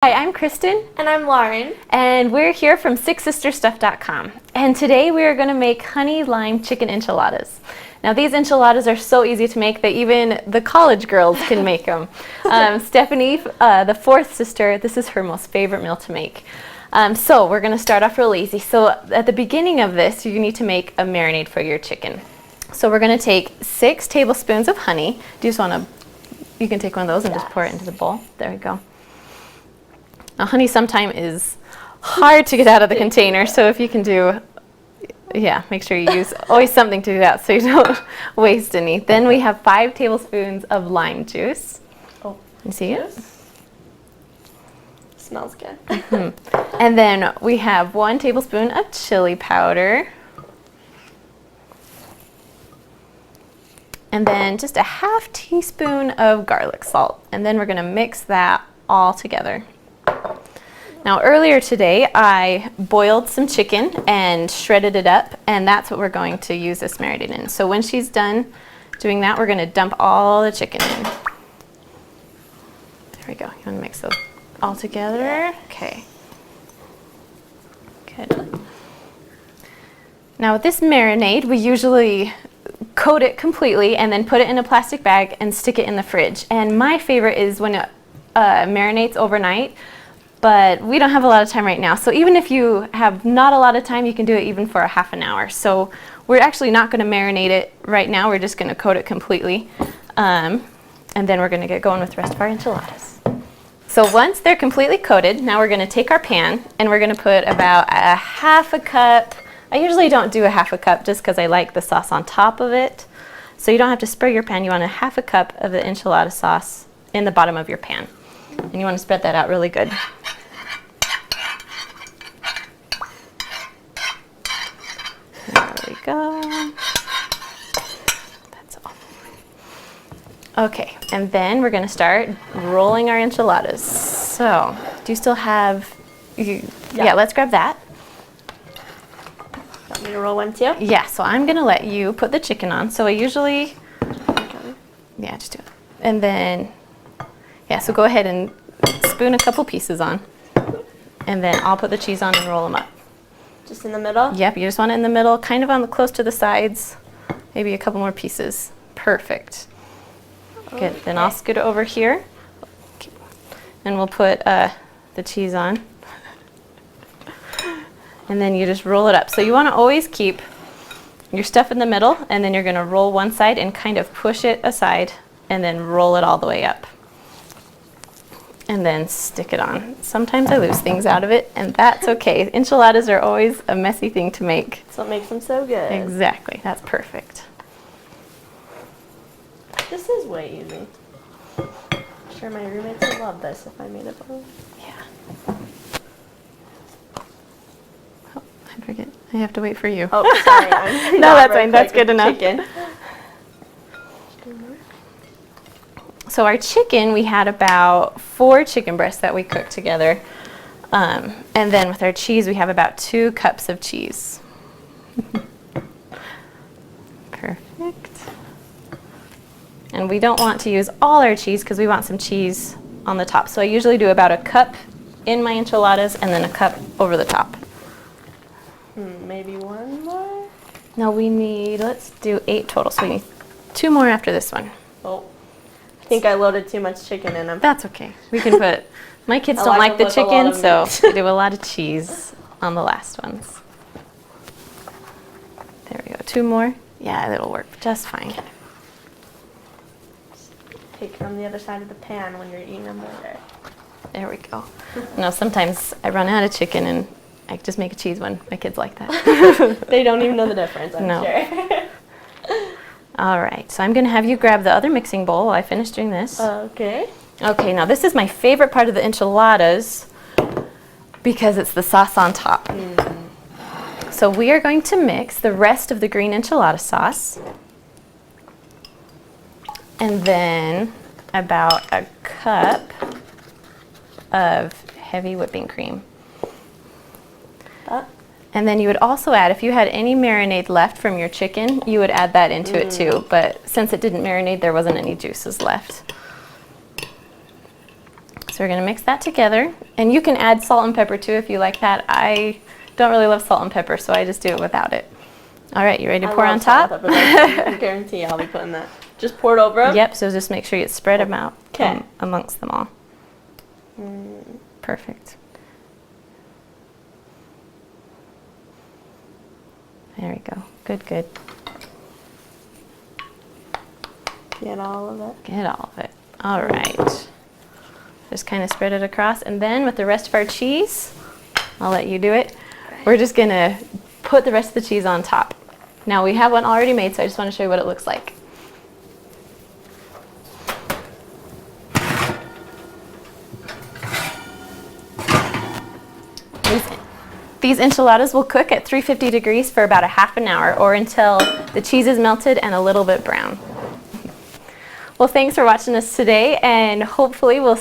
Hi, I'm Kristen. And I'm Lauren. And we're here from SixSisterStuff.com. And today we are going to make honey lime chicken enchiladas. Now these enchiladas are so easy to make that even the college girls can make them. Stephanie, the fourth sister, this is her most favorite meal to make. So we're going to start off real easy. So at the beginning of this, you need to make a marinade for your chicken. So we're going to take 6 tablespoons of honey. Do you just want to, you can take one of those and just pour it into the bowl. There we go. Now, honey sometimes is hard to get out of the container, so if you can do, make sure you use always something to do that so you don't waste any. Then we have 5 tablespoons of lime juice. Oh, you see it? Smells good. And then we have 1 tablespoon of chili powder. And then just a ½ teaspoon of garlic salt. And then we're going to mix that all together. Now earlier today I boiled some chicken and shredded it up, and that's what we're going to use this marinade in. So when she's done doing that, we're going to dump all the chicken in. There we go. You want to mix those all together? Okay. Good. Now with this marinade, we usually coat it completely and then put it in a plastic bag and stick it in the fridge. And my favorite is when it marinates overnight. But we don't have a lot of time right now. So even if you have not a lot of time, you can do it even for a ½ an hour. So we're actually not going to marinate it right now. We're just going to coat it completely. And then we're going to get going with the rest of our enchiladas. So once they're completely coated, now we're going to take our pan and we're going to put about a ½ cup. I usually don't do a ½ cup just because I like the sauce on top of it. So you don't have to spray your pan. You want a ½ cup of the enchilada sauce in the bottom of your pan. And you want to spread that out really good. There we go. That's all. Okay, and then we're going to start rolling our enchiladas. So, do you still have, yeah, let's grab that. Want me to roll one too? Yeah, so I'm going to let you put the chicken on. So I usually, yeah, just do it. And then, yeah, so go ahead and spoon a couple pieces on. And then I'll put the cheese on and roll them up. Just in the middle? Yep, you just want it in the middle, kind of on the close to the sides. Maybe a couple more pieces. Perfect. Good, then I'll scoot it over here. And we'll put the cheese on. And then you just roll it up. So you want to always keep your stuff in the middle, and then you're going to roll one side and kind of push it aside, and then roll it all the way up. And then stick it on. Sometimes I lose things out of it, and that's okay. Enchiladas are always a messy thing to make. That's what makes them so good. Exactly. That's perfect. This is way easy. I'm sure my roommates would love this if I made it for them. Yeah. Oh, I forget. I have to wait for you. Oh, sorry. I'm no, that's fine. That's good enough. Chicken. So our chicken, we had about 4 chicken breasts that we cooked together. And then with our cheese, we have about 2 cups of cheese. Perfect. And we don't want to use all our cheese because we want some cheese on the top. So I usually do about a cup in my enchiladas and then a cup over the top. Maybe 1 more? No, we need, let's do 8 total. So we need 2 more after this one. Oh. I think I loaded too much chicken in them. That's okay. We can put, my kids don't like the chicken, so we do a lot of cheese on the last ones. There we go. 2 more. Yeah, that'll work just fine. Okay. Take from the other side of the pan when you're eating them later. There we go. No, sometimes I run out of chicken and I just make a cheese one. My kids like that. They don't even know the difference, I'm sure. All right, so I'm going to have you grab the other mixing bowl while I finish doing this. Okay. Okay, now this is my favorite part of the enchiladas because it's the sauce on top. So we are going to mix the rest of the green enchilada sauce and then about a cup of heavy whipping cream. And then you would also add, if you had any marinade left from your chicken, you would add that into it too. But since it didn't marinate, there wasn't any juices left. So So we're gonna mix that together. And you can add salt and pepper too if you like that. I don't really love salt and pepper, so I just do it without it. All right, you ready to pour on top? I guarantee I'll be putting that. Just pour it over them? Yep, so just make sure you spread them out amongst them all. Perfect. There we go. Good, good. Get all of it. Get all of it. All right. Just kind of spread it across. And then with the rest of our cheese, I'll let you do it. We're just going to put the rest of the cheese on top. Now we have one already made, so I just want to show you what it looks like. These enchiladas will cook at 350 degrees for about a half an hour or until the cheese is melted and a little bit brown. Well, thanks for watching us today, and hopefully we'll